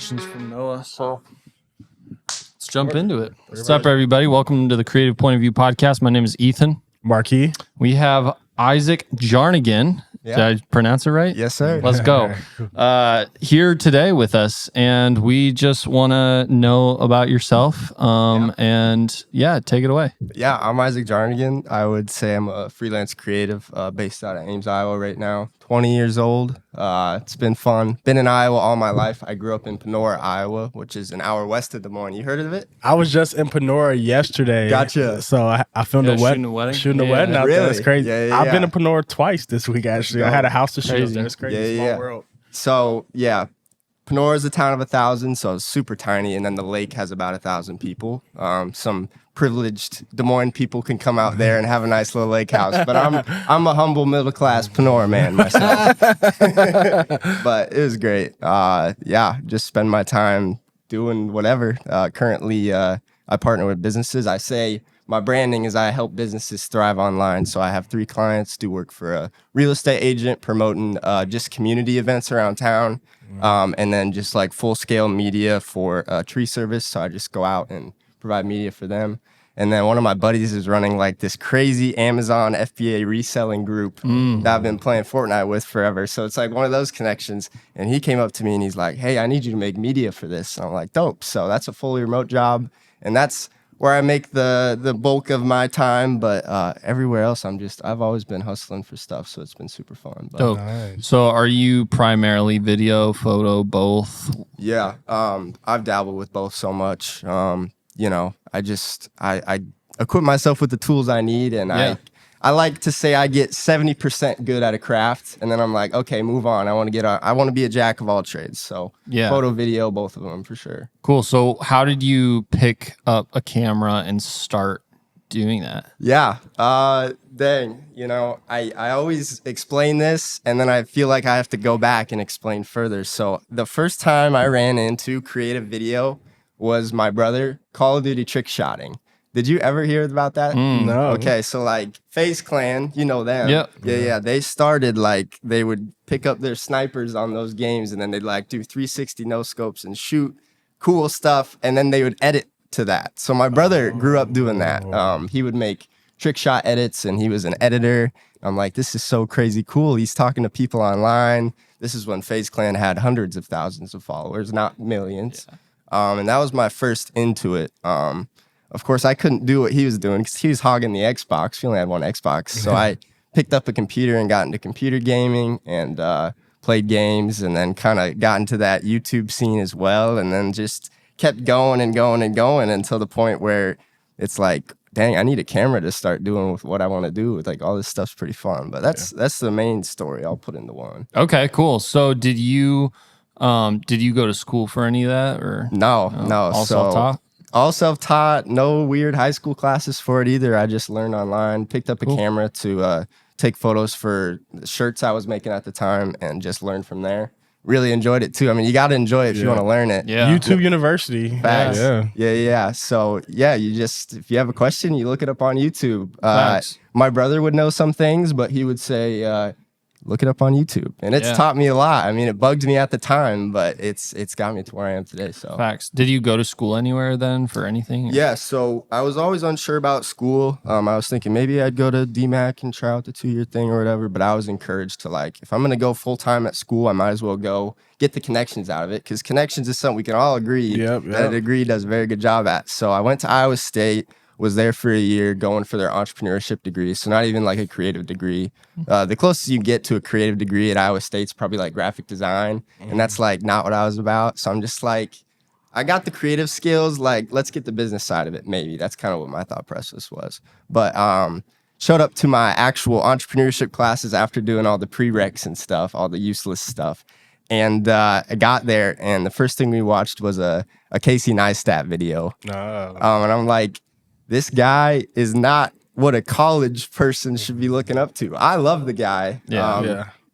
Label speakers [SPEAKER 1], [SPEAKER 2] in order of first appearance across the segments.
[SPEAKER 1] questions from Noah. So let's jump into it. What's up, everybody? Welcome to the Creative Point of View podcast. My name is Ethan.
[SPEAKER 2] Marquis.
[SPEAKER 1] We have Isaac Jarnagin. Did I pronounce it right?
[SPEAKER 2] Yes, sir.
[SPEAKER 1] Let's go. Here today with us, and we just want to know about yourself. And take it away.
[SPEAKER 2] Yeah, I'm Isaac Jarnagin. I would say I'm a freelance creative based out of Ames, Iowa right now. 20 years old. It's been fun. Been in Iowa all my life. I grew up in Panora, Iowa, which is an hour west of Des Moines. You heard of it?
[SPEAKER 3] I was just in Panora yesterday.
[SPEAKER 2] Gotcha.
[SPEAKER 3] So I filmed a wedding. Shooting the wedding out there. That's crazy. I've been to Panora twice this week, actually. I had a house to shoot there. It's crazy. Small world.
[SPEAKER 2] So, Panora is a town of 1,000, so it's super tiny, and then the lake has about 1,000 people. Some privileged Des Moines people can come out there and have a nice little lake house, but I'm a humble middle class Panora man myself. But it was great. Just spend my time doing whatever. Currently, I partner with businesses. I say my branding is I help businesses thrive online. So I have 3 clients, do work for a real estate agent promoting just community events around town. And then just like full scale media for tree service. So I just go out and provide media for them. And then one of my buddies is running like this crazy Amazon FBA reselling group that I've been playing Fortnite with forever. So it's like one of those connections. And he came up to me and he's like, hey, I need you to make media for this. And I'm like, dope. So that's a fully remote job. And that's where I make the bulk of my time. But everywhere else, I've always been hustling for stuff. So it's been super fun. But,
[SPEAKER 1] dope. Nice. So are you primarily video, photo, both?
[SPEAKER 2] Yeah. I've dabbled with both so much. I equip myself with the tools I need, and I like to say I get 70% good at a craft, and then I'm like, okay, move on. I want to be a jack of all trades. So photo, video, both of them for sure.
[SPEAKER 1] Cool. So how did you pick up a camera and start doing that?
[SPEAKER 2] I always explain this, and then I feel like I have to go back and explain further. So the first time I ran into creative video was my brother Call of Duty trick shotting. Did you ever hear about that?
[SPEAKER 3] No.
[SPEAKER 2] Okay, so like FaZe Clan, you know them.
[SPEAKER 1] Yep.
[SPEAKER 2] Yeah. They started like they would pick up their snipers on those games, and then they'd like do 360 no scopes and shoot cool stuff, and then they would edit to that. So my brother grew up doing that. He would make trick shot edits, and he was an editor. I'm like, this is so crazy cool. He's talking to people online. This is when FaZe Clan had hundreds of thousands of followers, not millions. Yeah. And that was my first into it. Of course, I couldn't do what he was doing because he was hogging the Xbox. He only had one Xbox. So I picked up a computer and got into computer gaming and played games, and then kind of got into that YouTube scene as well, and then just kept going and going and going until the point where it's like, dang, I need a camera to start doing with what I want to do. With like all this stuff's pretty fun. But that's the main story I'll put into one.
[SPEAKER 1] Okay, cool. So did you go to school for any of that, or
[SPEAKER 2] no?
[SPEAKER 1] All self-taught?
[SPEAKER 2] All self-taught. No weird high school classes for it either. I just learned online. Picked up a camera to take photos for the shirts I was making at the time, and just learned from there. Really enjoyed it too. I mean, you got to enjoy it if you want to learn it.
[SPEAKER 1] Yeah.
[SPEAKER 3] YouTube University.
[SPEAKER 2] Facts. Yeah. So you just, if you have a question, you look it up on YouTube. My brother would know some things, but he would say, look it up on YouTube. And it's taught me a lot. I mean, it bugged me at the time, but it's got me to where I am today. So
[SPEAKER 1] facts. Did you go to school anywhere then for anything?
[SPEAKER 2] Yeah, so I was always unsure about school. I was thinking maybe I'd go to DMAC and try out the 2-year thing or whatever, but I was encouraged to like, if I'm going to go full-time at school, I might as well go get the connections out of it, because connections is something we can all agree that a degree does a very good job at. So I went to Iowa State, was there for a year going for their entrepreneurship degree. So not even like a creative degree. The closest you get to a creative degree at Iowa State's probably like graphic design. And that's like not what I was about. So I'm just like, I got the creative skills. Like, let's get the business side of it. Maybe that's kind of what my thought process was. But showed up to my actual entrepreneurship classes after doing all the prereqs and stuff, all the useless stuff. And I got there, and the first thing we watched was a Casey Neistat video. And I'm like, this guy is not what a college person should be looking up to. I love the guy.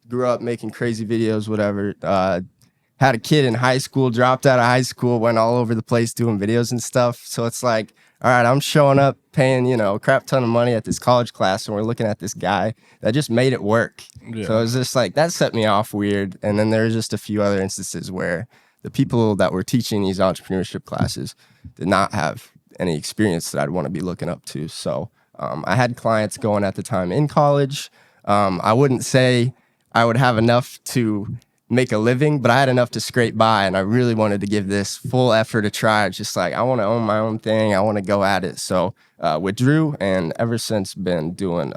[SPEAKER 2] Grew up making crazy videos, whatever. Had a kid in high school, dropped out of high school, went all over the place doing videos and stuff. So it's like, all right, I'm showing up, paying, a crap ton of money at this college class, and we're looking at this guy that just made it work. So it was just like, that set me off weird. And then there's just a few other instances where the people that were teaching these entrepreneurship classes did not have any experience that I'd want to be looking up to. So I had clients going at the time in college. I wouldn't say I would have enough to make a living, but I had enough to scrape by, and I really wanted to give this full effort a try. It's just like, I want to own my own thing. I want to go at it. So withdrew, and ever since been doing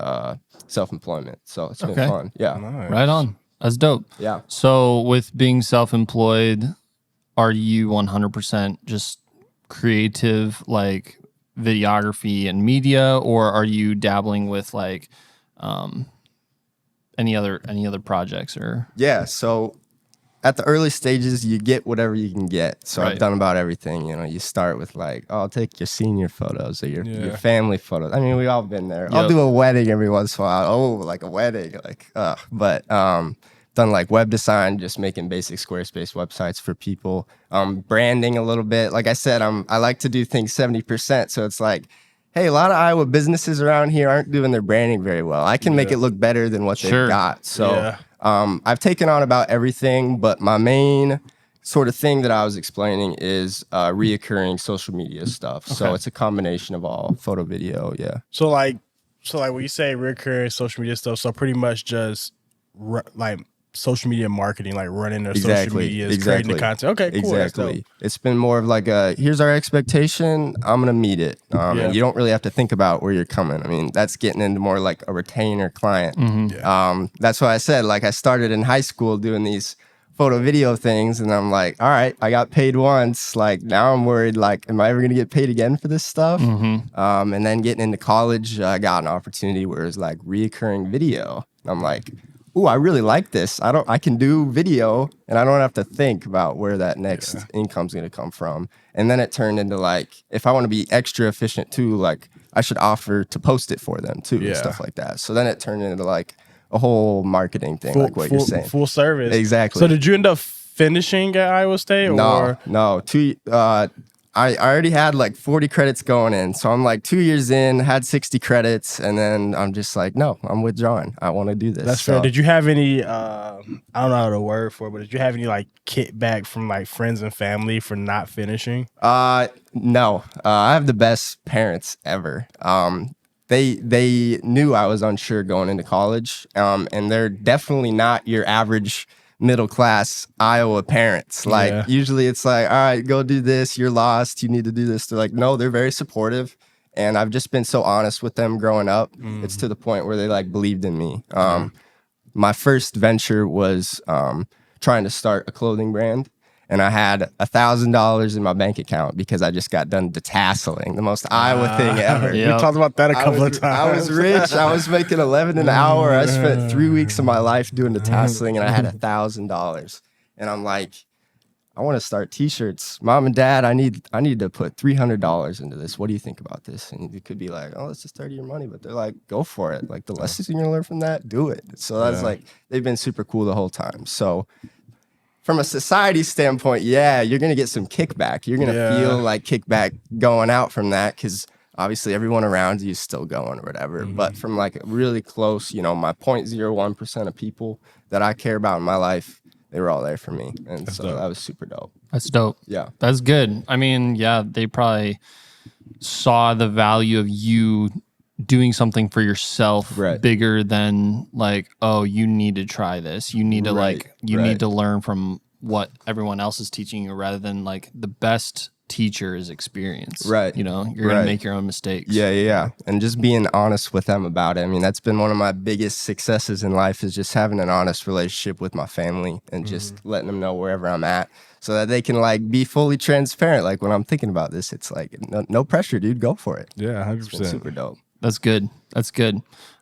[SPEAKER 2] self-employment. So it's been fun. Yeah.
[SPEAKER 3] Nice.
[SPEAKER 1] Right on. That's dope.
[SPEAKER 2] Yeah.
[SPEAKER 1] So with being self-employed, are you 100% just creative, like videography and media, or are you dabbling with like any other projects? Or
[SPEAKER 2] So at the early stages, you get whatever you can get. So I've done about everything. You know, you start with like, oh, I'll take your senior photos or your family photos. I mean, we all been there. Yep. I'll do a wedding every once in a while. Oh, like a wedding, but done like web design, just making basic Squarespace websites for people. Branding a little bit. Like I said, I like to do things 70%. So it's like, hey, a lot of Iowa businesses around here aren't doing their branding very well. I can make it look better than what they've got. So I've taken on about everything, but my main sort of thing that I was explaining is reoccurring social media stuff. Okay. So it's a combination of all photo, video. Yeah.
[SPEAKER 3] So like when you say reoccurring social media stuff, so pretty much just like social media marketing, like running their social media, creating the content. Okay, cool.
[SPEAKER 2] Exactly. It's been more of like here's our expectation. I'm gonna meet it. And you don't really have to think about where you're coming. I mean, that's getting into more like a retainer client. Mm-hmm. That's why I said, like, I started in high school doing these photo video things, and I'm like, all right, I got paid once. Like, now I'm worried, like, am I ever gonna get paid again for this stuff? Mm-hmm. And then getting into college, I got an opportunity where it's like reoccurring video. And I'm like, ooh, I really like this. I can do video, and I don't have to think about where that next income's gonna come from. And then it turned into like, if I want to be extra efficient too, like I should offer to post it for them too, and stuff like that. So then it turned into like a whole marketing thing, like what you're saying.
[SPEAKER 3] Full service.
[SPEAKER 2] Exactly.
[SPEAKER 3] So did you end up finishing at Iowa State?
[SPEAKER 2] No. I already had like 40 credits going in. So I'm like 2 years in, had 60 credits, and then I'm just like, no, I'm withdrawing. I want to do this.
[SPEAKER 3] That's fair. Did you have any, I don't know the word for it, but did you have any like kickback from like friends and family for not finishing?
[SPEAKER 2] No. I have the best parents ever. They knew I was unsure going into college, and they're definitely not your average middle class Iowa parents. Like usually it's like, all right, go do this. You're lost. You need to do this. They're like, no, they're very supportive. And I've just been so honest with them growing up. It's to the point where they like believed in me. My first venture was trying to start a clothing brand. And I had $1,000 in my bank account because I just got done detasseling, the most Iowa thing ever.
[SPEAKER 3] We talked about that a couple of times.
[SPEAKER 2] I was rich. I was making $11 an hour. I spent 3 weeks of my life doing detasseling, and I had $1,000. And I'm like, I want to start T-shirts. Mom and Dad, I need to put $300 into this. What do you think about this? And you could be like, oh, it's just 30 of your money. But they're like, go for it. Like, the lessons you're gonna learn from that, do it. So that's like, they've been super cool the whole time. So from a society standpoint, you're going to get some kickback. You're going to feel like kickback going out from that because obviously everyone around you is still going or whatever. Mm-hmm. But from like really close, my 0.01% of people that I care about in my life, they were all there for me. And that's dope. That was super dope.
[SPEAKER 1] That's dope.
[SPEAKER 2] Yeah.
[SPEAKER 1] That's good. I mean, they probably saw the value of you doing something for yourself bigger than like, oh, you need to try this. You need to need to learn from what everyone else is teaching you rather than like the best teacher is experience. Right. You're going to make your own mistakes.
[SPEAKER 2] Yeah. And just being honest with them about it. I mean, that's been one of my biggest successes in life is just having an honest relationship with my family and just letting them know wherever I'm at so that they can like be fully transparent. Like when I'm thinking about this, it's like, no pressure, dude, go for it.
[SPEAKER 3] Yeah, 100%.
[SPEAKER 2] It's been super dope.
[SPEAKER 1] That's good.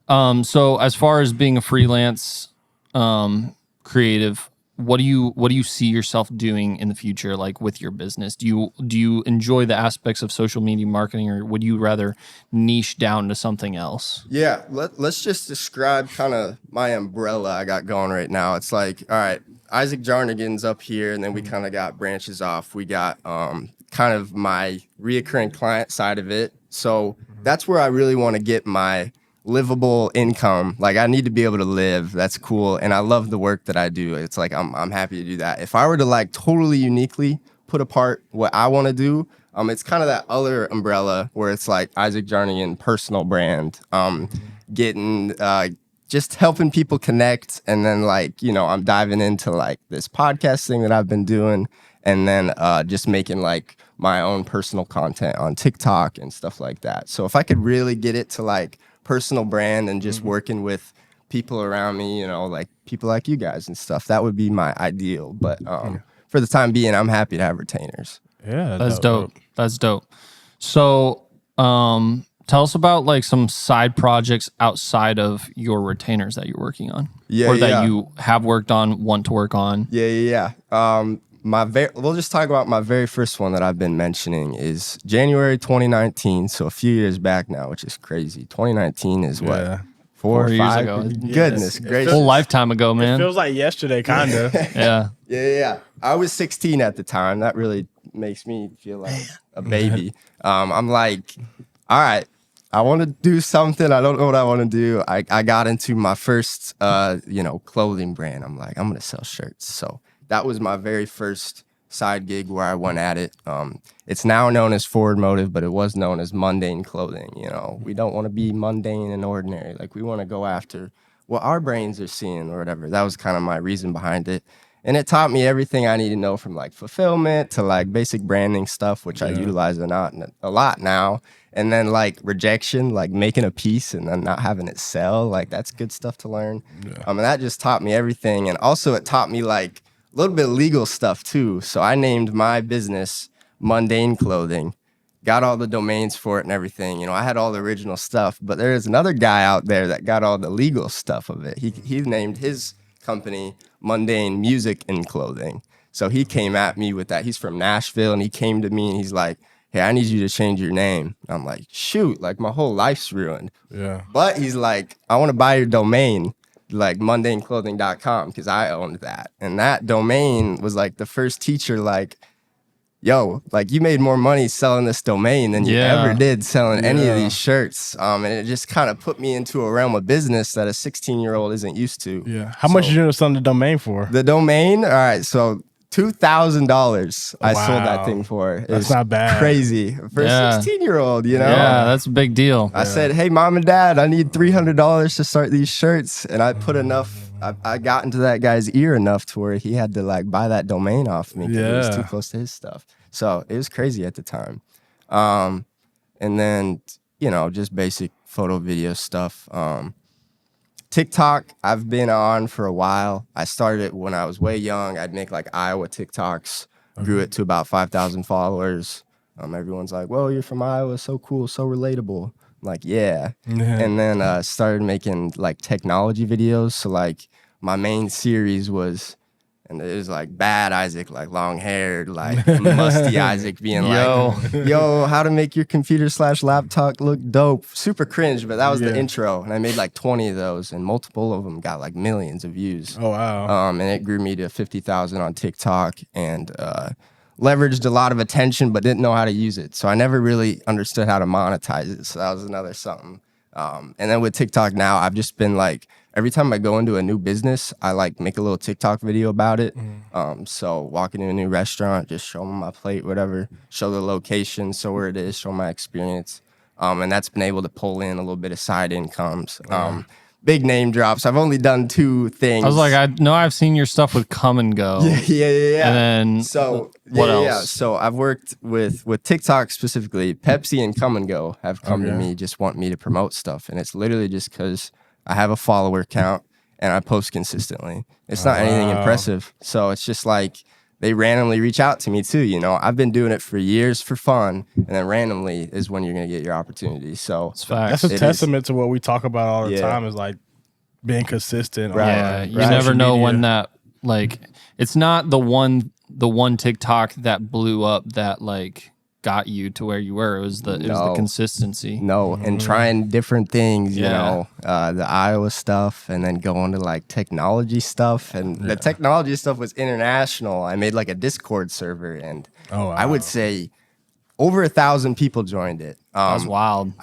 [SPEAKER 1] So as far as being a freelance creative, what do you see yourself doing in the future, like with your business? Do you enjoy the aspects of social media marketing, or would you rather niche down to something else?
[SPEAKER 2] Yeah, let's just describe kind of my umbrella I got going right now. It's like, all right, Isaac Jarnagin's up here, and then we kind of got branches off. We got kind of my reoccurring client side of it. So that's where I really want to get my livable income. Like, I need to be able to live. That's cool. And I love the work that I do. It's like, I'm happy to do that. If I were to like totally uniquely put apart what I want to do, it's kind of that other umbrella where it's like Isaac Jarnagin personal brand, getting, just helping people connect. And then like, you know, I'm diving into like this podcast thing that I've been doing, and then just making like my own personal content on TikTok and stuff like that. So if I could really get it to like personal brand and just working with people around me, you know, like people like you guys and stuff, that would be my ideal. But for the time being, I'm happy to have retainers.
[SPEAKER 3] Yeah,
[SPEAKER 1] that's dope. That's dope. So tell us about like some side projects outside of your retainers that you're working on, or that you have worked on, want to work on.
[SPEAKER 2] Yeah. We'll just talk about my very first one that I've been mentioning is January 2019, so a few years back now, which is crazy. 2019 is what? 4
[SPEAKER 1] years ago.
[SPEAKER 2] Goodness gracious.
[SPEAKER 1] Whole lifetime ago, man.
[SPEAKER 3] It feels like yesterday, kind of.
[SPEAKER 1] Yeah.
[SPEAKER 2] I was 16 at the time. That really makes me feel like a baby. I'm like, all right, I want to do something. I don't know what I want to do. I got into my first, clothing brand. I'm like, I'm going to sell shirts. So that was my very first side gig where I went at it. It's now known as Forward Motive, but it was known as Mundane Clothing. You know, we don't want to be mundane and ordinary. Like, we want to go after what our brains are seeing or whatever. That was kind of my reason behind it. And it taught me everything I need to know, from like fulfillment to like basic branding stuff, which I utilize a lot now. And then like rejection, like making a piece and then not having it sell. Like, that's good stuff to learn. And that just taught me everything. And also it taught me like a little bit of legal stuff too. So I named my business Mundane Clothing, got all the domains for it and everything. You know, I had all the original stuff, but there's another guy out there that got all the legal stuff of it. He named his company Mundane Music and Clothing. So he came at me with that. He's from Nashville, and he came to me and he's like, hey, I need you to change your name. I'm like, shoot, like my whole life's ruined. Yeah. But he's like, I want to buy your domain, like mundaneclothing.com, because I owned that. And that domain was like the first teacher, like, yo, like, you made more money selling this domain than you ever did selling any of these shirts. And it just kind of put me into a realm of business that a 16-year-old isn't used to.
[SPEAKER 3] Yeah. How much did you sell the domain for?
[SPEAKER 2] The domain? All right. So $2,000 I sold that thing for.
[SPEAKER 3] That's not bad.
[SPEAKER 2] Crazy. For a 16-year-old, you know?
[SPEAKER 1] Yeah, that's a big deal.
[SPEAKER 2] I said, hey, mom and dad, I need $300 to start these shirts. And I put enough, I got into that guy's ear enough to where he had to like buy that domain off me because it was too close to his stuff. So it was crazy at the time. And then, you know, just basic photo video stuff. TikTok, I've been on for a while. I started it when I was way young. I'd make like Iowa TikToks, grew it to about 5,000 followers. Everyone's like, well, you're from Iowa, so cool, so relatable. I'm like, yeah. And then started making like technology videos. So like my main series was, and it was like bad Isaac, like long haired, like musty Isaac being like, yo, how to make your computer/laptop look dope. Super cringe, but that was the intro. And I made like 20 of those, and multiple of them got like millions of views.
[SPEAKER 3] Oh, wow.
[SPEAKER 2] And it grew me to 50,000 on TikTok, and leveraged a lot of attention, but didn't know how to use it. So I never really understood how to monetize it. So that was another something. And then with TikTok now, I've just been like, every time I go into a new business, I like make a little TikTok video about it. So walking into a new restaurant, just show them my plate, whatever, show the location, show where it is, show my experience. And that's been able to pull in a little bit of side incomes. Big name drops. I've only done 2 things.
[SPEAKER 1] I was like, I know I've seen your stuff with Come and Go.
[SPEAKER 2] Yeah.
[SPEAKER 1] And then what else?
[SPEAKER 2] Yeah. So I've worked with TikTok specifically. Pepsi and Come and Go have come to me, just want me to promote stuff. And it's literally just because I have a follower count and I post consistently. It's not anything impressive. So it's just like they randomly reach out to me too. You know, I've been doing it for years for fun, and then randomly is when you're going to get your opportunity. So
[SPEAKER 3] that's a testament to what we talk about all the time, is like being consistent.
[SPEAKER 1] Yeah, you never know when that, like, it's not the one TikTok that blew up that like got you to where you were. It was the consistency.
[SPEAKER 2] And trying different things, you know, the Iowa stuff, and then going to like technology stuff. And the technology stuff was international. I made like a Discord server, and I would say over 1,000 people joined it.
[SPEAKER 1] That's wild.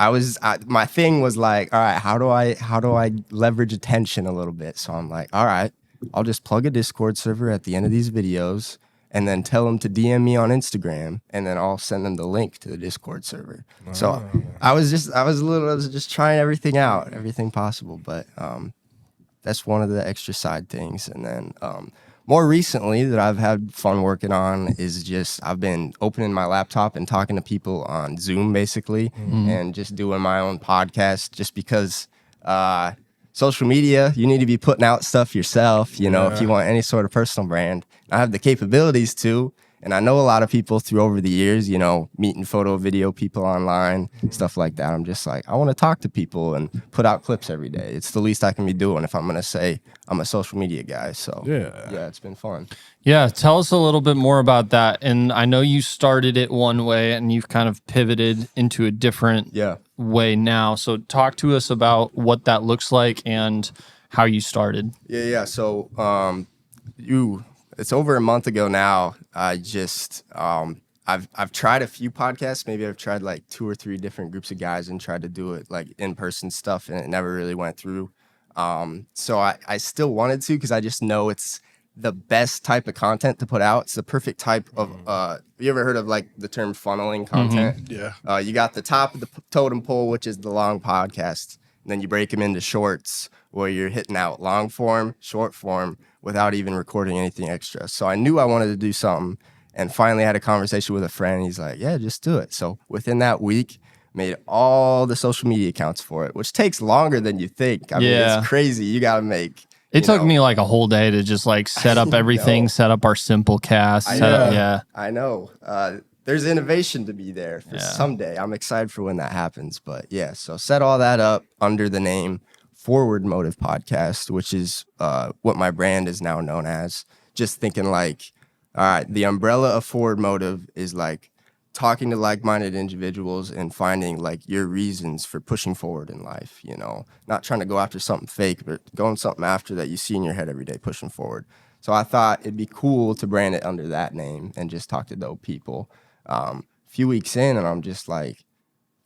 [SPEAKER 2] My thing was like, all right, how do I leverage attention a little bit? So I'm like, all right, I'll just plug a Discord server at the end of these videos and then tell them to DM me on Instagram, and then I'll send them the link to the Discord server. So I was just trying everything out, everything possible. But that's one of the extra side things. And then more recently that I've had fun working on is just I've been opening my laptop and talking to people on Zoom basically, and just doing my own podcast just because social media, you need to be putting out stuff yourself, you know, if you want any sort of personal brand. I have the capabilities to, and I know a lot of people through over the years, you know, meeting photo, video people online, stuff like that. I'm just like, I want to talk to people and put out clips every day. It's the least I can be doing if I'm going to say I'm a social media guy. So yeah, it's been fun.
[SPEAKER 1] Yeah, tell us a little bit more about that. And I know you started it one way and you've kind of pivoted into a different way now. So talk to us about what that looks like and how you started.
[SPEAKER 2] Yeah. So it's over a month ago now. I just I've tried a few podcasts. Maybe I've tried like 2 or 3 different groups of guys and tried to do it like in-person stuff, and it never really went through. So I still wanted to, because I just know it's the best type of content to put out. It's the perfect type of you ever heard of like the term funneling content?
[SPEAKER 3] Yeah.
[SPEAKER 2] You got the top of the totem pole, which is the long podcast, and then you break them into shorts where you're hitting out long form, short form without even recording anything extra. So I knew I wanted to do something, and finally had a conversation with a friend. He's like, yeah, just do it. So within that week, made all the social media accounts for it, which takes longer than you think. I mean, it's crazy. You got to make...
[SPEAKER 1] It took me like a whole day to just like set up everything, set up our simple cast.
[SPEAKER 2] I know. There's innovation to be there for someday. I'm excited for when that happens. But yeah, so set all that up under the name Forward Motive Podcast, which is what my brand is now known as. Just thinking like, all right, the umbrella of Forward Motive is like talking to like-minded individuals and finding like your reasons for pushing forward in life, you know, not trying to go after something fake, but going something after that you see in your head every day, pushing forward. So I thought it'd be cool to brand it under that name and just talk to dope people. A few weeks in, and I'm just like,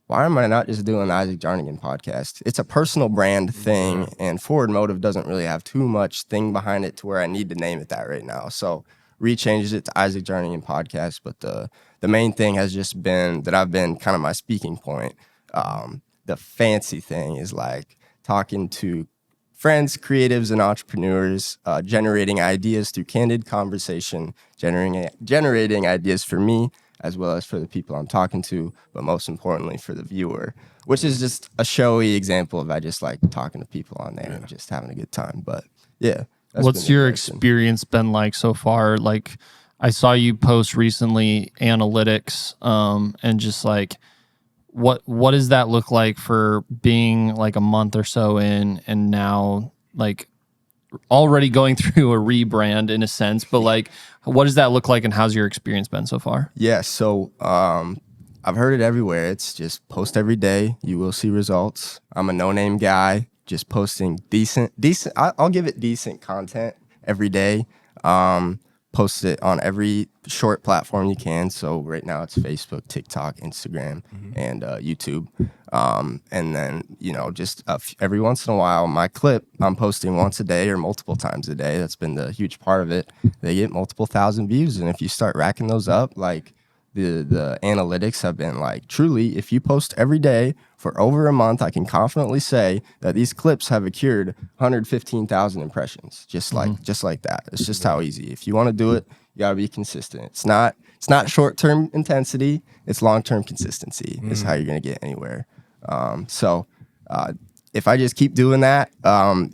[SPEAKER 2] why am I not just doing the Isaac Jarnagin podcast? It's a personal brand thing, and Forward Motive doesn't really have too much thing behind it to where I need to name it that right now. So rechanges it to Isaac Jarnagin podcast, but the main thing has just been that I've been kind of my speaking point. The fancy thing is like talking to friends, creatives, and entrepreneurs, generating ideas through candid conversation, generating ideas for me as well as for the people I'm talking to, but most importantly for the viewer, which is just a showy example of I just like talking to people on there and just having a good time. But yeah.
[SPEAKER 1] What's your experience been like so far? Like, I saw you post recently analytics, and just like, what does that look like for being like a month or so in, and now like already going through a rebrand in a sense, but like, what does that look like, and how's your experience been so far?
[SPEAKER 2] Yeah, so I've heard it everywhere. It's just post every day, you will see results. I'm a no-name guy. Just posting decent, I'll give it decent content every day. Post it on every short platform you can. So right now it's Facebook, TikTok, Instagram, and YouTube. And then, you know, just every once in a while, my clip, I'm posting once a day or multiple times a day. That's been the huge part of it. They get multiple thousand views. And if you start racking those up, like the analytics have been like, truly, if you post every day for over a month, I can confidently say that these clips have accrued 115,000 impressions, just like that. It's just how easy. If you want to do it, you gotta be consistent. It's not short-term intensity. It's long-term consistency is how you're gonna get anywhere. So if I just keep doing that,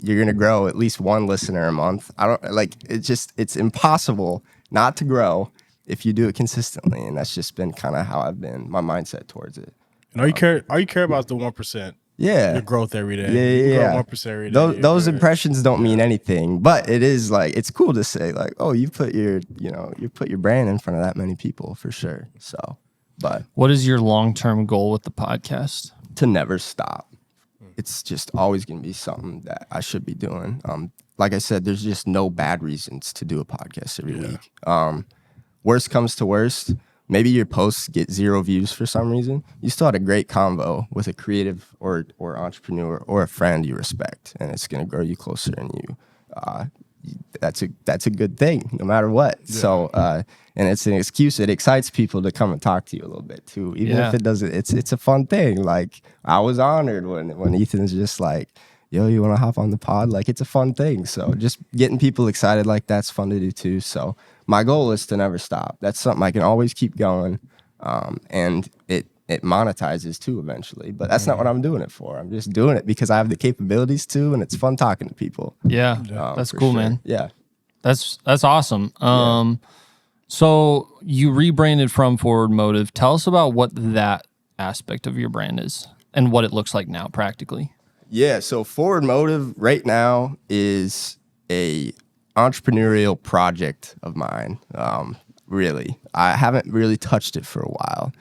[SPEAKER 2] you're gonna grow at least one listener a month. It's impossible not to grow if you do it consistently, and that's just been kind of how I've been, my mindset towards it.
[SPEAKER 3] And all you care about the 1%.
[SPEAKER 2] Yeah,
[SPEAKER 3] your growth every day.
[SPEAKER 2] Yeah.
[SPEAKER 3] Grow 1% every day.
[SPEAKER 2] Those impressions don't mean anything, but it is like, it's cool to say like, oh, you put your brand in front of that many people for sure. So, but
[SPEAKER 1] what is your long-term goal with the podcast?
[SPEAKER 2] To never stop. It's just always going to be something that I should be doing. Like I said, there's just no bad reasons to do a podcast every week. Worst comes to worst, maybe your posts get 0 views for some reason, you still had a great convo with a creative or entrepreneur or a friend you respect, and it's going to grow you closer, and that's a good thing no matter what. Yeah. So and it's an excuse. It excites people to come and talk to you a little bit too, even if it doesn't. It's a fun thing. Like, I was honored when Ethan's just like, yo, you want to hop on the pod? Like, it's a fun thing. So just getting people excited like that's fun to do too. So my goal is to never stop. That's something I can always keep going, and it monetizes too eventually. But that's not what I'm doing it for. I'm just doing it because I have the capabilities to, and it's fun talking to people.
[SPEAKER 1] Yeah, that's cool, sure. Man.
[SPEAKER 2] Yeah,
[SPEAKER 1] that's awesome. So you rebranded from Forward Motive. Tell us about what that aspect of your brand is and what it looks like now practically.
[SPEAKER 2] Yeah, so Forward Motive right now is a entrepreneurial project of mine. Really, I haven't really touched it for a while.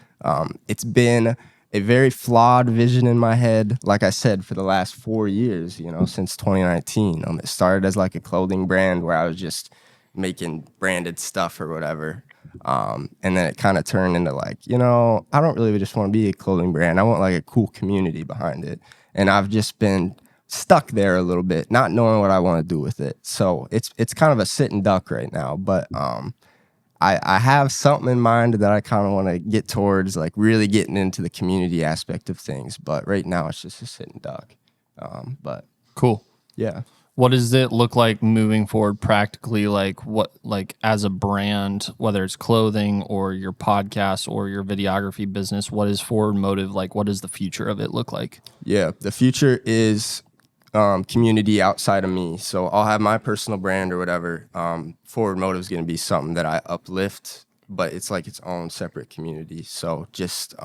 [SPEAKER 2] It's been a very flawed vision in my head, like I said, for the last 4 years, since 2019. It started as like a clothing brand where I was just making branded stuff or whatever. And then it kind of turned into like, I don't really just want to be a clothing brand. I want like a cool community behind it. And I've just been stuck there a little bit, not knowing what I want to do with it. So it's kind of a sitting duck right now. But I have something in mind that I kind of want to get towards, like really getting into the community aspect of things. But right now it's just a sitting duck. But
[SPEAKER 1] cool.
[SPEAKER 2] Yeah.
[SPEAKER 1] What does it look like moving forward practically? Like as a brand, whether it's clothing or your podcast or your videography business, what is Forward Motive like? What does the future of it look like?
[SPEAKER 2] Yeah, the future is community outside of me. So I'll have my personal brand or whatever. Forward Motive is going to be something that I uplift, but it's like its own separate community. So just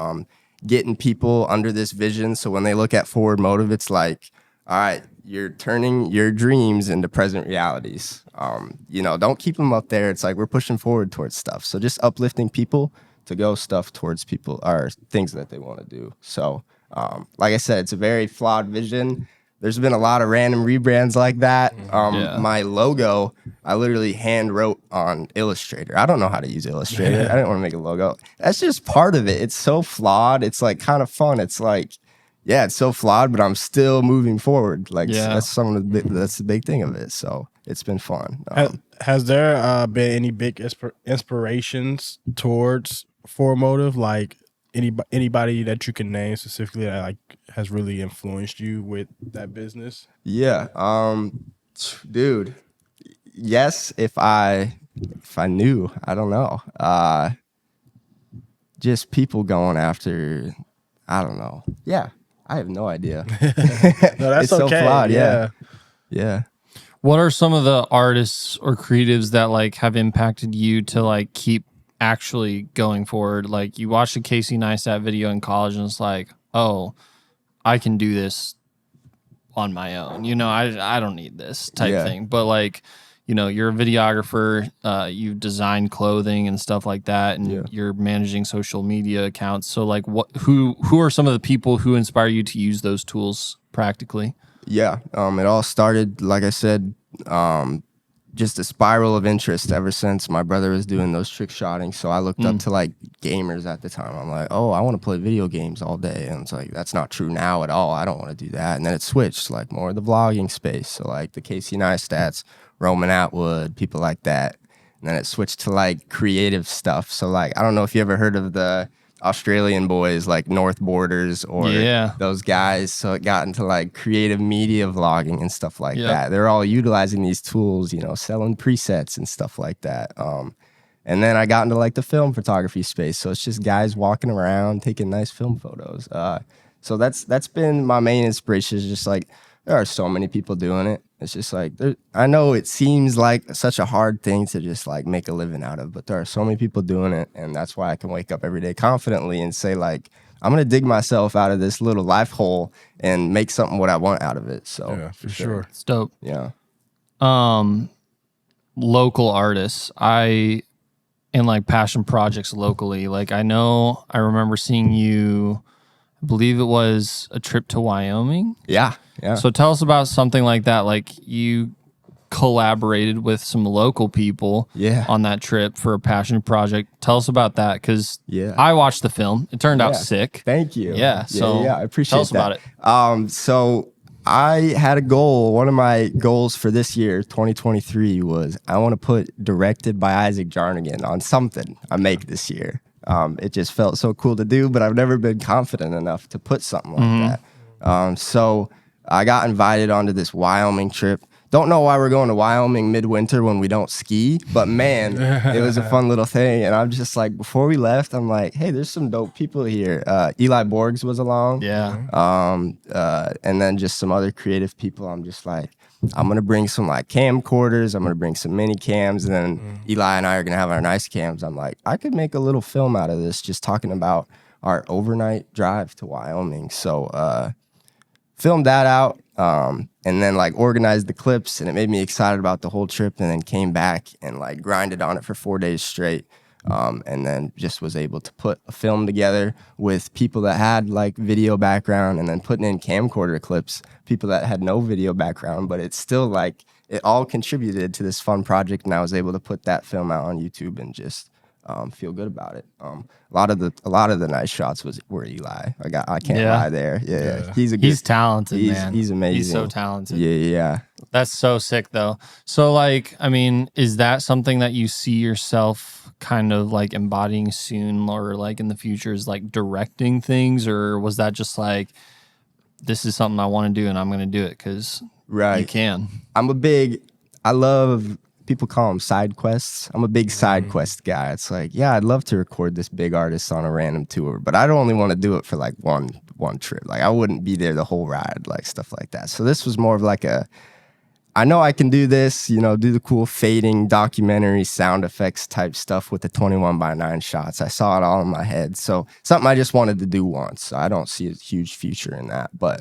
[SPEAKER 2] getting people under this vision. So when they look at Forward Motive, it's like, all right, you're turning your dreams into present realities. Don't keep them up there. It's like we're pushing forward towards stuff. So just uplifting people to go stuff towards people or things that they want to do. So like I said, it's a very flawed vision. There's been a lot of random rebrands like that. My logo, I literally hand wrote on Illustrator. I don't know how to use Illustrator. I didn't want to make a logo. That's just part of it. It's so flawed. It's like kind of fun. It's like, yeah, it's so flawed, but I'm still moving forward. Like that's the big thing of it. So it's been fun.
[SPEAKER 3] Has there been any big inspirations towards Forward Motive? Like anybody that you can name specifically that like has really influenced you with that business?
[SPEAKER 2] Yeah, dude. Yes, if I knew, I don't know. Just people going after, I don't know. Yeah. I have no idea.
[SPEAKER 3] No, that's
[SPEAKER 2] it's so
[SPEAKER 3] okay.
[SPEAKER 2] flawed. Yeah.
[SPEAKER 1] What are some of the artists or creatives that like have impacted you to like keep actually going forward? Like you watched a Casey Neistat video in college and it's like, oh, I can do this on my own. I don't need this type thing. But like, you're a videographer, you design clothing and stuff like that, and you're managing social media accounts. So like who are some of the people who inspire you to use those tools practically?
[SPEAKER 2] Yeah. It all started, like I said, just a spiral of interest ever since my brother was doing those trick shotting. So I looked up to like gamers at the time. I'm like, oh, I want to play video games all day. And it's like, that's not true now at all. I don't want to do that. And then it switched like more of the vlogging space. So like the Casey Neistats, Roman Atwood, people like that. And then it switched to like creative stuff. So like, I don't know if you ever heard of the Australian boys like North Borders or those guys. So it got into like creative media vlogging and stuff like that. They're all utilizing these tools, selling presets and stuff like that. And then I got into like the film photography space. So it's just guys walking around taking nice film photos. So that's been my main inspiration, is just like there are so many people doing it. It's just like, I know it seems like such a hard thing to just like make a living out of, but there are so many people doing it. And that's why I can wake up every day confidently and say like, I'm going to dig myself out of this little life hole and make something what I want out of it. So
[SPEAKER 3] yeah, for sure.
[SPEAKER 1] It's dope.
[SPEAKER 2] Yeah.
[SPEAKER 1] Local artists, and like passion projects locally. Like I remember seeing you, I believe it was a trip to Wyoming.
[SPEAKER 2] Yeah.
[SPEAKER 1] So tell us about something like that. Like you collaborated with some local people on that trip for a passion project. Tell us about that, because I watched the film. It turned out sick.
[SPEAKER 2] Thank you.
[SPEAKER 1] Yeah, so
[SPEAKER 2] I appreciate
[SPEAKER 1] tell us
[SPEAKER 2] that.
[SPEAKER 1] about it.
[SPEAKER 2] So I had a goal. One of my goals for this year, 2023, was I want to put directed by Isaac Jarnagin on something I make this year. It just felt so cool to do, but I've never been confident enough to put something like that. So I got invited onto this Wyoming trip. Don't know why we're going to Wyoming midwinter when we don't ski, but man, it was a fun little thing. And I'm just like, before we left, I'm like, hey, there's some dope people here. Eli Borgs was along. And then just some other creative people. I'm just like, I'm going to bring some like camcorders. I'm going to bring some mini cams. And then Eli and I are going to have our nice cams. I'm like, I could make a little film out of this, just talking about our overnight drive to Wyoming. So filmed that out. And then like organized the clips, and it made me excited about the whole trip, and then came back and like grinded on it for 4 days straight. And then just was able to put a film together with people that had like video background, and then putting in camcorder clips, people that had no video background, but it's still like it all contributed to this fun project. And I was able to put that film out on YouTube and just feel good about it. A lot of the nice shots were Eli. I can't lie there. Yeah.
[SPEAKER 1] He's talented, man.
[SPEAKER 2] He's amazing.
[SPEAKER 1] He's so talented.
[SPEAKER 2] Yeah.
[SPEAKER 1] That's so sick, though. So, like, I mean, is that something that you see yourself kind of like embodying soon, or like in the future, is like directing things, or was that just like, this is something I want to do and I'm going to do it because you can? I love. People call them side quests. I'm a big side quest guy. It's like, yeah, I'd love to record this big artist on a random tour, but I'd only want to do it for like one trip. Like I wouldn't be there the whole ride, like stuff like that. So this was more of like I know I can do this, do the cool fading documentary sound effects type stuff with the 21:9 shots. I saw it all in my head. So something I just wanted to do once. So I don't see a huge future in that, but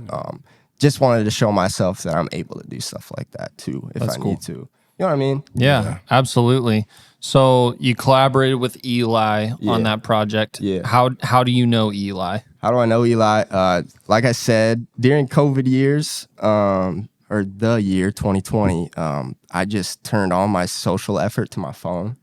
[SPEAKER 1] just wanted to show myself that I'm able to do stuff like that too, if I need to. You know what I mean? Yeah, absolutely. So you collaborated with Eli on that project.
[SPEAKER 2] Yeah.
[SPEAKER 1] How do you know Eli?
[SPEAKER 2] How do I know Eli? Like I said, during COVID years, or the year 2020, I just turned all my social effort to my phone.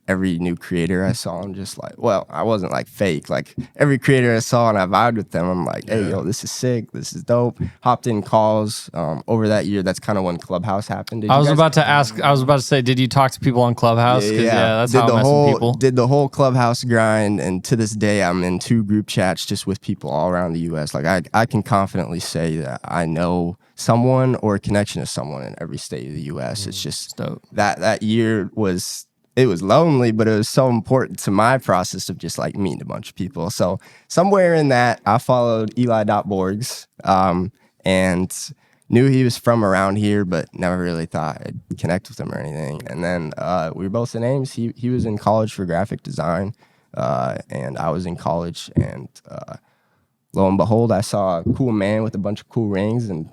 [SPEAKER 2] Every new creator I saw, I'm just like, well, I wasn't like fake. Like every creator I saw and I vibed with them, I'm like, hey, yo, this is sick. This is dope. Hopped in calls over that year. That's kind of when Clubhouse happened.
[SPEAKER 1] I was about to say, did you talk to people on Clubhouse?
[SPEAKER 2] Yeah,
[SPEAKER 1] that's how I mess with people.
[SPEAKER 2] Did the whole Clubhouse grind, and to this day, I'm in 2 group chats just with people all around the U.S. Like I can confidently say that I know someone or a connection to someone in every state of the U.S. It's just dope. That year was. It was lonely, but it was so important to my process of just like meeting a bunch of people. So somewhere in that, I followed Eli.Borgs and knew he was from around here, but never really thought I'd connect with him or anything. And then we were both in Ames. He was in college for graphic design, and I was in college. And lo and behold, I saw a cool man with a bunch of cool rings and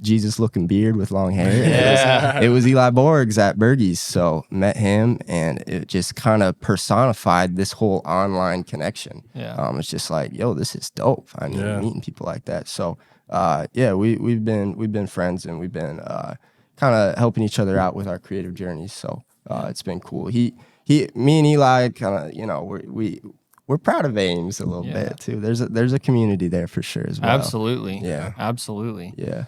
[SPEAKER 2] Jesus-looking beard with long hair. It was Eli Borgs at Bergie's, so met him, and it just kind of personified this whole online connection. It's just like, yo, this is dope. I need meeting people like that. So, we've been friends, and we've been kind of helping each other out with our creative journeys. So it's been cool. Me and Eli kind of, we're proud of Ames a little bit too. There's a community there for sure as well.
[SPEAKER 1] Absolutely.
[SPEAKER 2] Yeah.
[SPEAKER 1] Absolutely.
[SPEAKER 2] Yeah.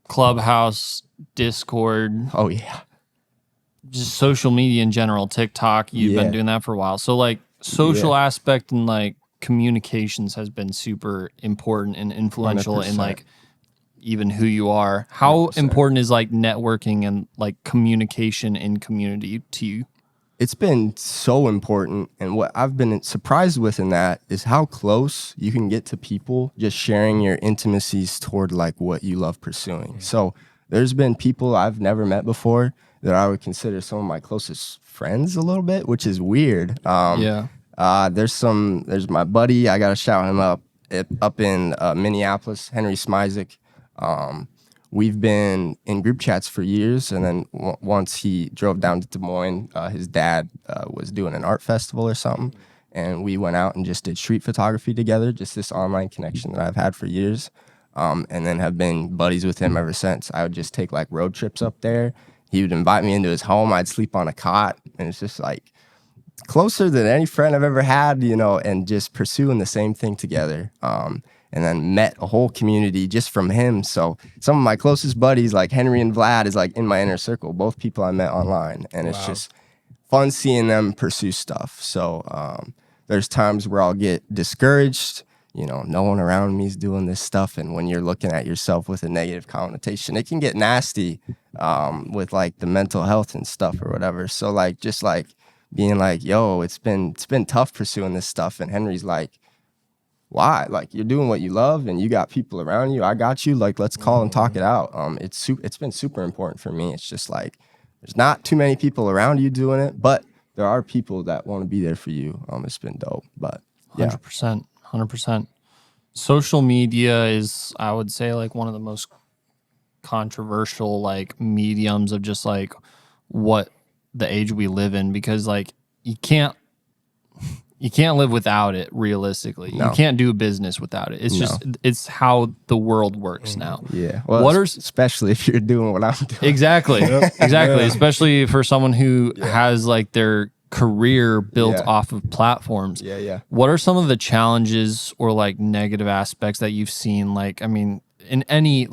[SPEAKER 1] Clubhouse, Discord.
[SPEAKER 2] Oh yeah.
[SPEAKER 1] Just social media in general, TikTok. You've been doing that for a while. So like social aspect and like communications has been super important and influential 100%. In like even who you are. How 100%. Important is like networking and like communication in community to you?
[SPEAKER 2] It's been so important, and what I've been surprised with in that is how close you can get to people just sharing your intimacies toward like what you love pursuing. So there's been people I've never met before that I would consider some of my closest friends a little bit, which is weird. There's my buddy, I gotta shout him up in Minneapolis, Henry Smizek. We've been in group chats for years, and then once he drove down to Des Moines, his dad was doing an art festival or something, and we went out and just did street photography together, just this online connection that I've had for years. and then have been buddies with him ever since. I would just take like road trips up there. He would invite me into his home. I'd sleep on a cot, and it's just like closer than any friend I've ever had, you know, and just pursuing the same thing together. And then met a whole community just from him. So some of my closest buddies, like Henry and Vlad, is like in my inner circle, both people I met online. And it's just fun seeing them pursue stuff. So there's times where I'll get discouraged, you know, no one around me is doing this stuff. And when you're looking at yourself with a negative connotation, it can get nasty with like the mental health and stuff or whatever. So like, just like being like, yo, it's been tough pursuing this stuff. And Henry's like, why? Like, you're doing what you love and you got people around you. I got you. Like, let's call and talk it out. It's been super important for me. It's just like, there's not too many people around you doing it, but there are people that want to be there for you. It's been dope, but yeah.
[SPEAKER 1] 100%. Social media is, I would say, like one of the most controversial like mediums of just like what the age we live in, because like you can't live without it realistically. No. You can't do business without it. It's just, it's how the world works now.
[SPEAKER 2] Yeah. Well, especially if you're doing what I'm doing.
[SPEAKER 1] Exactly. Exactly. Especially for someone who has like their career built off of platforms.
[SPEAKER 2] Yeah.
[SPEAKER 1] What are some of the challenges or like negative aspects that you've seen? Like, I mean, in any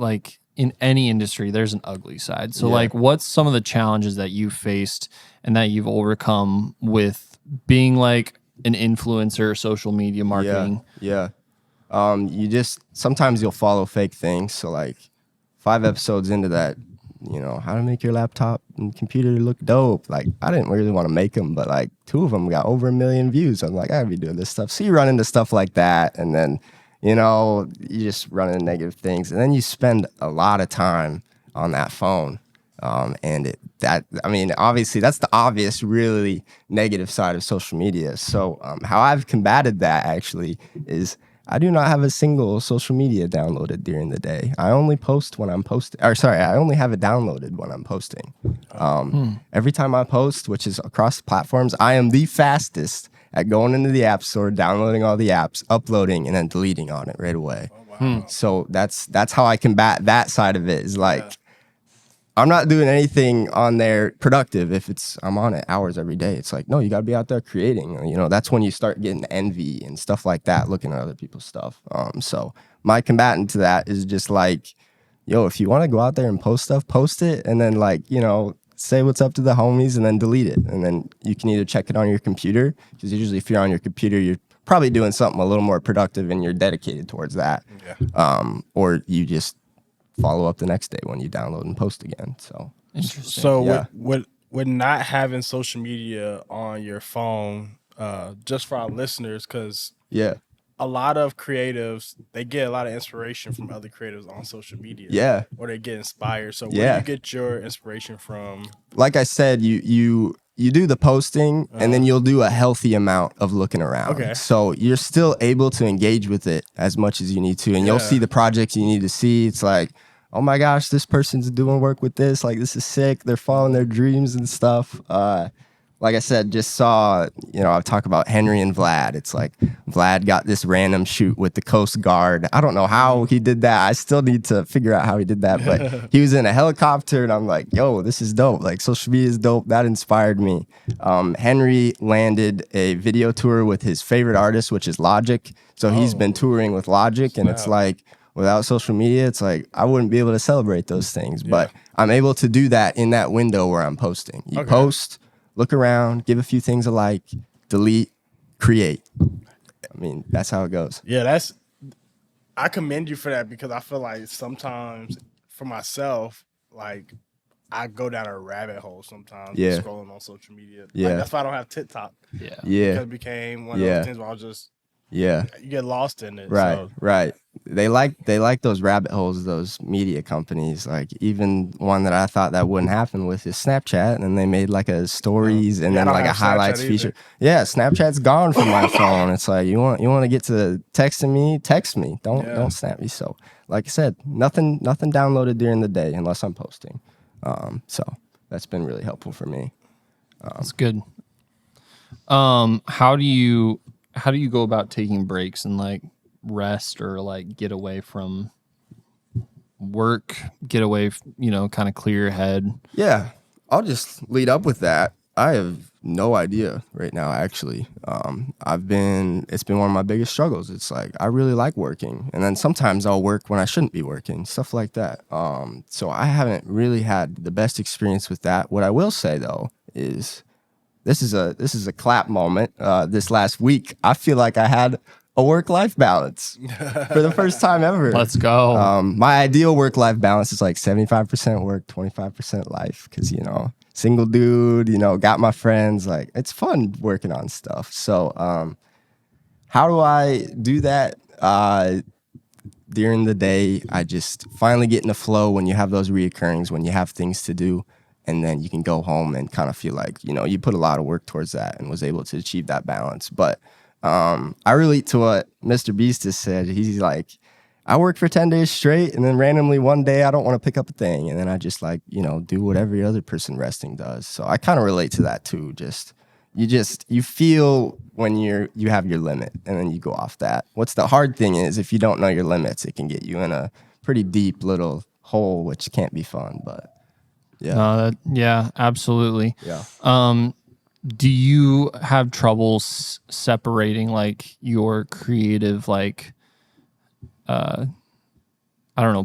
[SPEAKER 1] industry, there's an ugly side. So like, what's some of the challenges that you've faced and that you've overcome with being like an influencer, social media marketing?
[SPEAKER 2] Yeah. You just, sometimes you'll follow fake things. So like 5 episodes into that, you know, how to make your laptop and computer look dope. Like, I didn't really want to make them, but like 2 of them got over 1 million views. I'm like, I gotta be doing this stuff. So you run into stuff like that. And then, you know, you just run into negative things. And then you spend a lot of time on that phone. Obviously that's the obvious, really negative side of social media. So how I've combated that actually is I do not have a single social media downloaded during the day. I only post when I'm posting. I only have it downloaded when I'm posting. Every time I post, which is across platforms, I am the fastest at going into the App Store, downloading all the apps, uploading, and then deleting on it right away. Oh, wow. So that's how I combat that side of it, is like, I'm not doing anything on there productive if I'm on it hours every day. It's like, no, you got to be out there creating. You know, that's when you start getting envy and stuff like that, looking at other people's stuff. So my combatant to that is just like, yo, if you want to go out there and post stuff, post it. And then like, you know, say what's up to the homies and then delete it. And then you can either check it on your computer, because usually if you're on your computer, you're probably doing something a little more productive and you're dedicated towards that. Yeah. Or you just follow up the next day when you download and post again. So
[SPEAKER 3] interesting. So with not having social media on your phone, just for our listeners, because a lot of creatives, they get a lot of inspiration from other creatives on social media. Or they get inspired. So where do you get your inspiration from?
[SPEAKER 2] Like I said, you do the posting and then you'll do a healthy amount of looking around. Okay. So you're still able to engage with it as much as you need to. And you'll see the projects you need to see. It's like, oh my gosh, this person's doing work with this. Like, this is sick. They're following their dreams and stuff. Like I said, just saw, you know, I've talked about Henry and Vlad. It's like Vlad got this random shoot with the Coast Guard. I don't know how he did that. I still need to figure out how he did that. But he was in a helicopter and I'm like, yo, this is dope. Like, social media is dope. That inspired me. Henry landed a video tour with his favorite artist, which is Logic. So he's been touring with Logic, and it's like, without social media, it's like I wouldn't be able to celebrate those things. But I'm able to do that in that window where I'm posting. You post, look around, give a few things a like, delete, create. I mean, that's how it goes.
[SPEAKER 3] Yeah, I commend you for that, because I feel like sometimes for myself, like I go down a rabbit hole sometimes scrolling on social media.
[SPEAKER 2] Yeah.
[SPEAKER 3] Like, that's why I don't have TikTok.
[SPEAKER 2] Yeah.
[SPEAKER 3] Because it became one of those things where I'll just you get lost in it.
[SPEAKER 2] Right. They like those rabbit holes, those media companies. Like, even one that I thought that wouldn't happen with is Snapchat, and then they made like a stories and then like a highlights feature. Yeah, Snapchat's gone from my phone. It's like, you want to get to texting me, text me. Don't snap me. So like I said, nothing downloaded during the day unless I'm posting. So that's been really helpful for me.
[SPEAKER 1] That's good. How do you go about taking breaks and like rest or like get away from work, get away, kind of clear your head?
[SPEAKER 2] Yeah, I'll just lead up with that. I have no idea right now, actually. It's been one of my biggest struggles. It's like, I really like working. And then sometimes I'll work when I shouldn't be working, stuff like that. So I haven't really had the best experience with that. What I will say though, is this is a clap moment. This last week, I feel like I had a work-life balance for the first time ever.
[SPEAKER 1] Let's go.
[SPEAKER 2] My ideal work-life balance is like 75% work, 25% life. Because, single dude, got my friends. Like, it's fun working on stuff. So how do I do that? During the day, I just finally get in the flow when you have those reoccurrings, when you have things to do. And then you can go home and kind of feel like, you put a lot of work towards that and was able to achieve that balance. But I relate to what Mr. Beast has said. He's like, I work for 10 days straight, and then randomly one day I don't want to pick up a thing. And then I just do what every other person resting does. So I kind of relate to that too. You feel when you have your limit, and then you go off that. What's the hard thing is, if you don't know your limits, it can get you in a pretty deep little hole, which can't be fun, but yeah.
[SPEAKER 1] Yeah, absolutely.
[SPEAKER 2] Yeah.
[SPEAKER 1] Do you have trouble separating like your creative,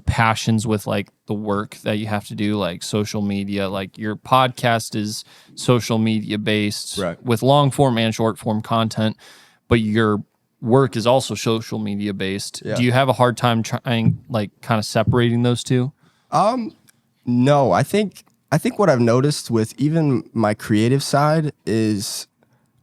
[SPEAKER 1] passions with like the work that you have to do, like social media? Like your podcast is social media based,
[SPEAKER 2] right,
[SPEAKER 1] with long form and short form content, but your work is also social media based.
[SPEAKER 2] Yeah.
[SPEAKER 1] Do you have a hard time trying, like, kind of separating those two?
[SPEAKER 2] No, I think what I've noticed with even my creative side is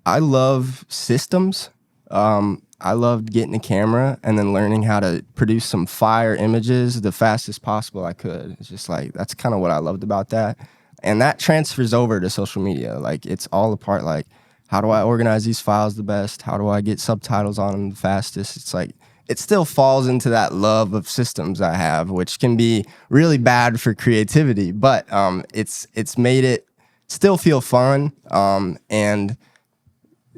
[SPEAKER 2] I love systems. I loved getting a camera and then learning how to produce some fire images the fastest possible I could. It's just like, that's kind of what I loved about that. And that transfers over to social media. Like, it's all a part, like, how do I organize these files the best? How do I get subtitles on them the fastest? It's like, it still falls into that love of systems I have, which can be really bad for creativity, but it's made it still feel fun. And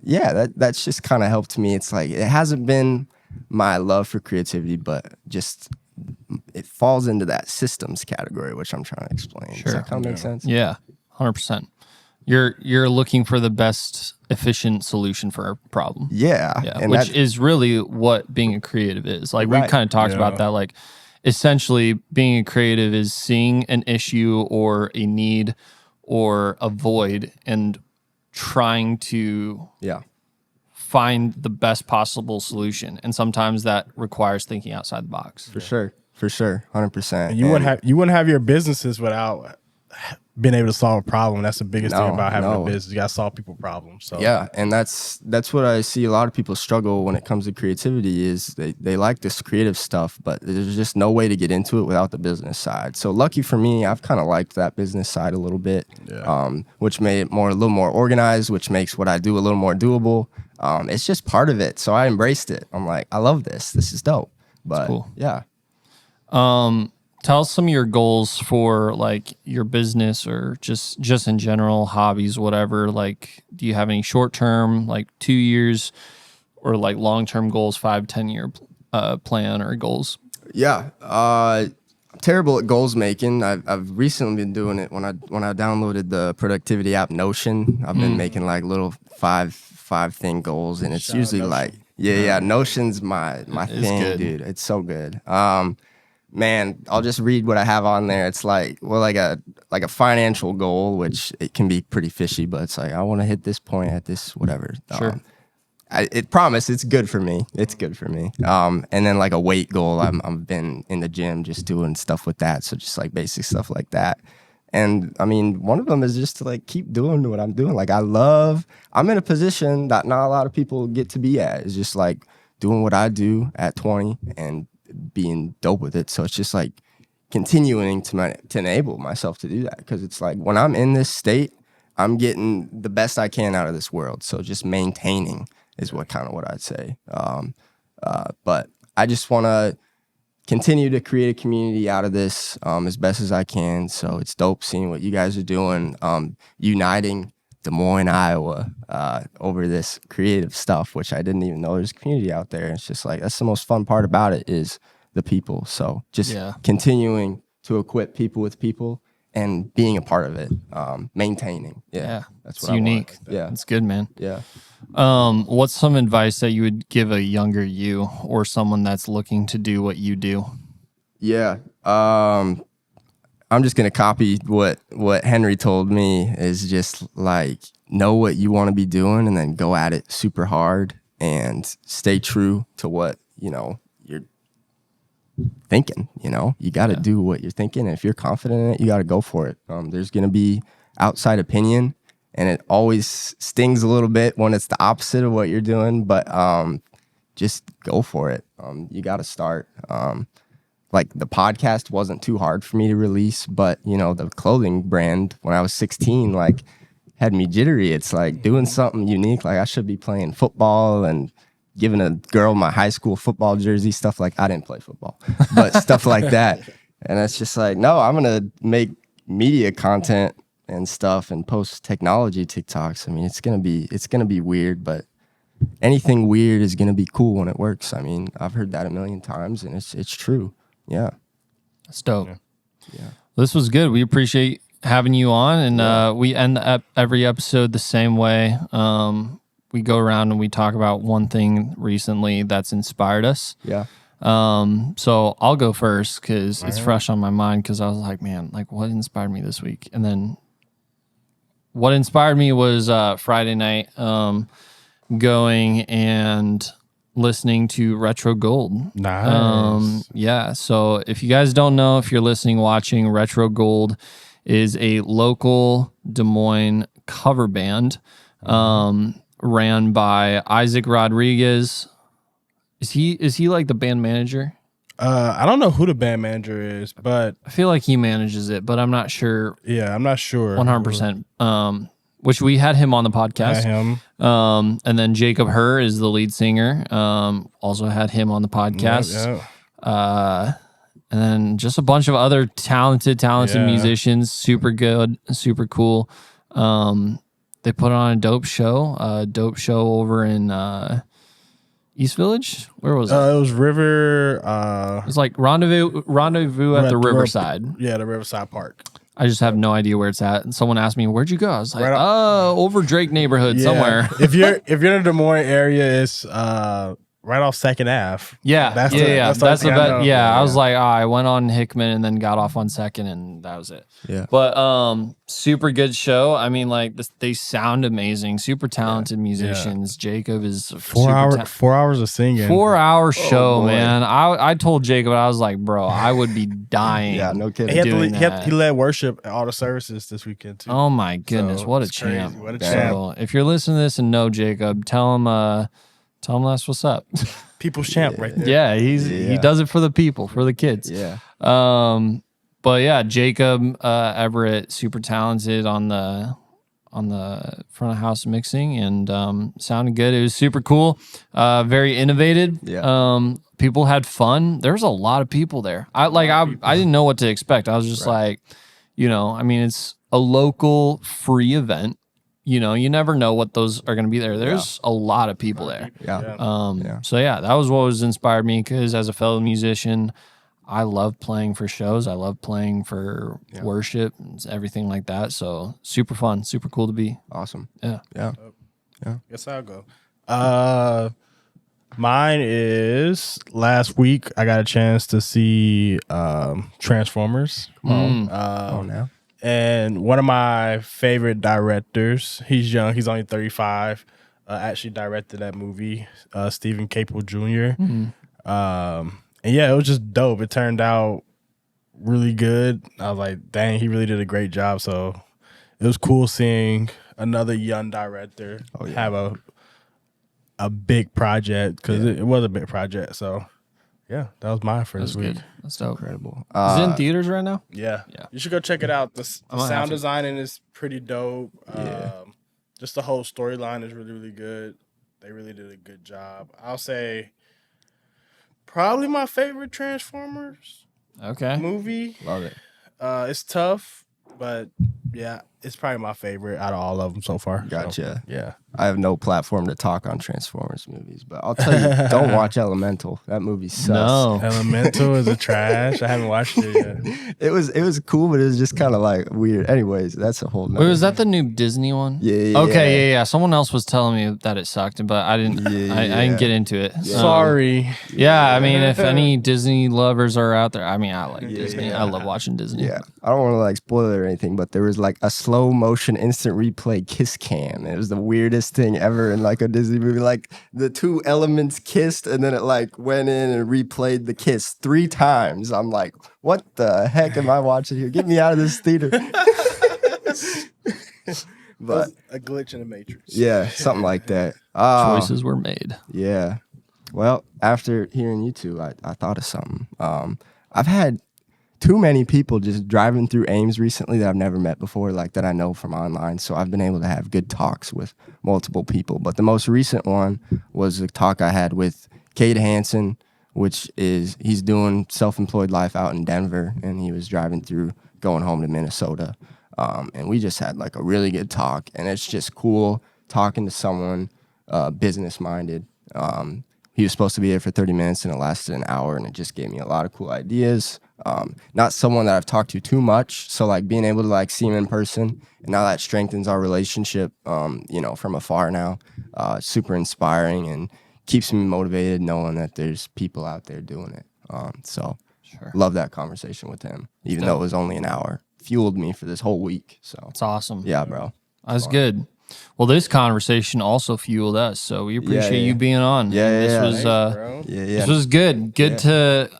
[SPEAKER 2] yeah, that's just kind of helped me. It's like, it hasn't been my love for creativity, but just it falls into that systems category, which I'm trying to explain.
[SPEAKER 1] Sure.
[SPEAKER 2] Does that kind of make sense?
[SPEAKER 1] Yeah, 100%. You're looking for the best efficient solution for a problem.
[SPEAKER 2] Yeah.
[SPEAKER 1] And which is really what being a creative is. Like, we kind of talked about that. Like, essentially being a creative is seeing an issue or a need or a void and trying to find the best possible solution. And sometimes that requires thinking outside the box.
[SPEAKER 2] For sure. 100%.
[SPEAKER 3] And you wouldn't have your businesses without being able to solve a problem. That's the biggest thing about having a business. You got to solve people problems. So
[SPEAKER 2] yeah, and that's what I see a lot of people struggle when it comes to creativity is they like this creative stuff, but there's just no way to get into it without the business side. So lucky for me, I've kind of liked that business side a little bit, which made it a little more organized, which makes what I do a little more doable. It's just part of it, so I embraced it. I'm like, I love this. This is dope. But
[SPEAKER 1] cool.
[SPEAKER 2] Yeah.
[SPEAKER 1] Tell us some of your goals for like your business or just in general, hobbies, whatever. Like, do you have any short term, like 2 years, or like long term goals, 5-10 year plan or goals?
[SPEAKER 2] Yeah, I'm terrible at goals making. I've recently been doing it when I downloaded the productivity app Notion. I've been making like little five thing goals, and it's usually like Notion's my thing,
[SPEAKER 1] good.
[SPEAKER 2] Dude. It's so good. Man, I'll just read what I have on there. It's like a financial goal, which it can be pretty fishy, but it's like, I want to hit this point at this whatever.
[SPEAKER 1] Sure.
[SPEAKER 2] It promise it's good for me. It's good for me. And then like a weight goal. I've been in the gym just doing stuff with that. So just like basic stuff like that. And I mean, one of them is just to like keep doing what I'm doing. Like, I'm in a position that not a lot of people get to be at. It's just like doing what I do at 20 and being dope with it. So it's just like continuing to enable myself to do that, because it's like when I'm in this state, I'm getting the best I can out of this world. So just maintaining is what I'd say. But I just want to continue to create a community out of this as best as I can. So it's dope seeing what you guys are doing, uniting Des Moines, Iowa, over this creative stuff, which I didn't even know there's a community out there. It's just like, that's the most fun part about it, is the people. So just continuing to equip people with people and being a part of it, maintaining. Yeah,
[SPEAKER 1] that's what unique.
[SPEAKER 2] I want. Yeah,
[SPEAKER 1] it's good, man.
[SPEAKER 2] Yeah.
[SPEAKER 1] What's some advice that you would give a younger you or someone that's looking to do what you do?
[SPEAKER 2] Yeah. I'm just gonna copy what Henry told me, is just like know what you want to be doing and then go at it super hard and stay true to what you're thinking. You got to do what you're thinking, and if you're confident in it, you got to go for it. There's gonna be outside opinion, and it always stings a little bit when it's the opposite of what you're doing, but just go for it. You got to start. Like the podcast wasn't too hard for me to release, but the clothing brand when I was 16, like had me jittery. It's like doing something unique. Like I should be playing football and giving a girl my high school football jersey, stuff like I didn't play football, but stuff like that. And it's just like, no, I'm going to make media content and stuff and post technology TikToks. I mean, it's going to be weird, but anything weird is going to be cool when it works. I mean, I've heard that a million times and it's true. Yeah.
[SPEAKER 1] That's dope. Yeah. This was good. We appreciate having you on, and we end every episode the same way. We go around and we talk about one thing recently that's inspired us.
[SPEAKER 2] Yeah.
[SPEAKER 1] So I'll go first because it's fresh on my mind, because I was like, man, like what inspired me this week? And then what inspired me was Friday night going and listening to Retro Gold.
[SPEAKER 3] Nice.
[SPEAKER 1] Yeah. So if you guys don't know, if you're listening, watching, Retro Gold is a local Des Moines cover band ran by Isaac Rodriguez. Is he like the band manager?
[SPEAKER 3] I don't know who the band manager is, but
[SPEAKER 1] I feel like he manages it, but I'm not sure.
[SPEAKER 3] Yeah, I'm not sure.
[SPEAKER 1] 100%. Which we had him on the podcast. And then Jacob Herr is the lead singer. Also had him on the podcast. And then just a bunch of other talented musicians. Super good, super cool. They put on a dope show over in East Village. Where was it?
[SPEAKER 3] It was River.
[SPEAKER 1] It was like rendezvous at the Riverside.
[SPEAKER 3] The Riverside Park.
[SPEAKER 1] I just have no idea where it's at. And someone asked me, "Where'd you go?" I was like, over Drake neighborhood somewhere.
[SPEAKER 3] if you're in the Des Moines area, it's right off 2nd Ave.
[SPEAKER 1] Yeah, that's the best. Yeah, I was like, I went on Hickman and then got off on 2nd, and that was it.
[SPEAKER 2] Yeah,
[SPEAKER 1] but super good show. I mean, like they sound amazing. Super talented musicians. Jacob is
[SPEAKER 3] 4 hours of singing.
[SPEAKER 1] 4-hour show, man. I told Jacob, I was like, bro, I would be dying.
[SPEAKER 2] Yeah, no kidding.
[SPEAKER 3] He led worship at all the services this weekend too.
[SPEAKER 1] Oh my goodness, what a champ! What a champ! So, if you're listening to this and know Jacob, tell him that's what's up.
[SPEAKER 3] People's champ right there.
[SPEAKER 1] Yeah, he does it for the people, for the kids.
[SPEAKER 2] Yeah.
[SPEAKER 1] But yeah, Jacob Everett, super talented on the front of house mixing, and sounded good. It was super cool. Very innovative.
[SPEAKER 2] Yeah.
[SPEAKER 1] People had fun. There was a lot of people there. I didn't know what to expect. I was just like, I mean, it's a local free event. You never know what those are going to be there. There's a lot of people there.
[SPEAKER 2] Yeah.
[SPEAKER 1] So yeah, that was what was inspired me, because as a fellow musician, I love playing for shows. I love playing for worship and everything like that. So super fun, super cool to be.
[SPEAKER 2] Awesome.
[SPEAKER 1] Yeah.
[SPEAKER 3] Guess I'll go. Mine is last week I got a chance to see Transformers.
[SPEAKER 2] Come on. Now.
[SPEAKER 3] And one of my favorite directors, he's young, he's only 35, actually directed that movie, Stephen Caple Jr. And yeah, it was just dope. It turned out really good. I was like, dang, he really did a great job. So it was cool seeing another young director have a big project, because it was a big project. So yeah, that was mine for this week.
[SPEAKER 1] Good. That's dope.
[SPEAKER 2] Incredible.
[SPEAKER 1] Is it in theaters right now?
[SPEAKER 3] Yeah. You should go check it out. The sound designing is pretty dope. Just the whole storyline is really, really good. They really did a good job. I'll say probably my favorite Transformers movie.
[SPEAKER 2] Love it.
[SPEAKER 3] It's tough, but yeah, it's probably my favorite out of all of them so far.
[SPEAKER 2] Gotcha.
[SPEAKER 3] So, yeah.
[SPEAKER 2] I have no platform to talk on Transformers movies, but I'll tell you, don't watch Elemental. That movie sucks.
[SPEAKER 1] No.
[SPEAKER 3] Elemental is a trash. I haven't watched it yet.
[SPEAKER 2] It was cool, but it was just kind of like weird. Anyways, that's a whole nother.
[SPEAKER 1] Wait, was that the new Disney one?
[SPEAKER 2] Yeah.
[SPEAKER 1] Okay, yeah. Someone else was telling me that it sucked, but I didn't. I didn't get into it.
[SPEAKER 3] Sorry.
[SPEAKER 1] Yeah, I mean, if any Disney lovers are out there, I mean, I like Disney. I love watching Disney.
[SPEAKER 2] Yeah, I don't want to like spoil it or anything, but there was like a slow motion instant replay kiss cam. It was the weirdest thing ever in like a Disney movie. Like the two elements kissed, and then it like went in and replayed the kiss 3 times. I'm like, what the heck am I watching here? Get me out of this theater. But
[SPEAKER 3] a glitch in the Matrix.
[SPEAKER 2] yeah, something like that.
[SPEAKER 1] Choices were made.
[SPEAKER 2] Yeah. Well, after hearing you two, I thought of something. I've had too many people just driving through Ames recently that I've never met before, like that I know from online. So I've been able to have good talks with multiple people. But the most recent one was a talk I had with Cade Hansen, which is he's doing self-employed life out in Denver, and he was driving through, going home to Minnesota. And we just had like a really good talk, and it's just cool talking to someone business-minded. He was supposed to be there for 30 minutes, and it lasted an hour, and it just gave me a lot of cool ideas. Not someone that I've talked to too much, so like being able to like see him in person, and now that strengthens our relationship, from afar now. Super inspiring and keeps me motivated knowing that there's people out there doing it. Love that conversation with him, even though it was only an hour. Fueled me for this whole week. So
[SPEAKER 1] it's awesome.
[SPEAKER 2] Yeah, bro.
[SPEAKER 1] That's good. Well, this conversation also fueled us, so we appreciate you being on. This was good. Good to.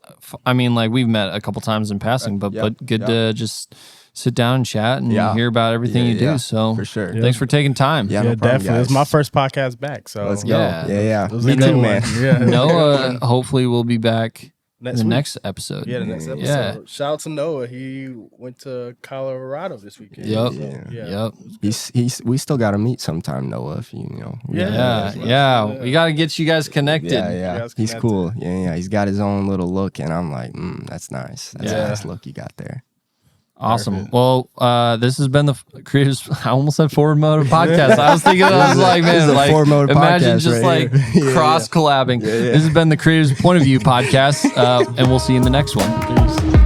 [SPEAKER 1] I mean, like we've met a couple times in passing, but good to just sit down and chat and hear about everything you do. So
[SPEAKER 2] for sure.
[SPEAKER 1] Thanks for taking time.
[SPEAKER 2] Yeah, no problem,
[SPEAKER 3] definitely. It's my first podcast back. So
[SPEAKER 2] let's go. Yeah.
[SPEAKER 3] Me too, man. Yeah.
[SPEAKER 1] Noah, hopefully we'll be back. Next episode.
[SPEAKER 3] Yeah, the next episode.
[SPEAKER 1] Yeah.
[SPEAKER 3] Shout out to Noah. He went to Colorado this weekend.
[SPEAKER 1] Yep.
[SPEAKER 2] We still got to meet sometime, Noah. If you know.
[SPEAKER 1] Yeah. We got to get you guys connected.
[SPEAKER 2] Yeah. He's cool. Yeah. He's got his own little look, and I'm like, that's nice. That's a nice look you got there.
[SPEAKER 1] Awesome. Perfect. Well, this has been the Creators. I almost said Forward Motive Podcast. I was thinking, I was like, man, like imagine just like cross collabing. This has been the Creators Point of View Podcast, and we'll see you in the next one. Peace.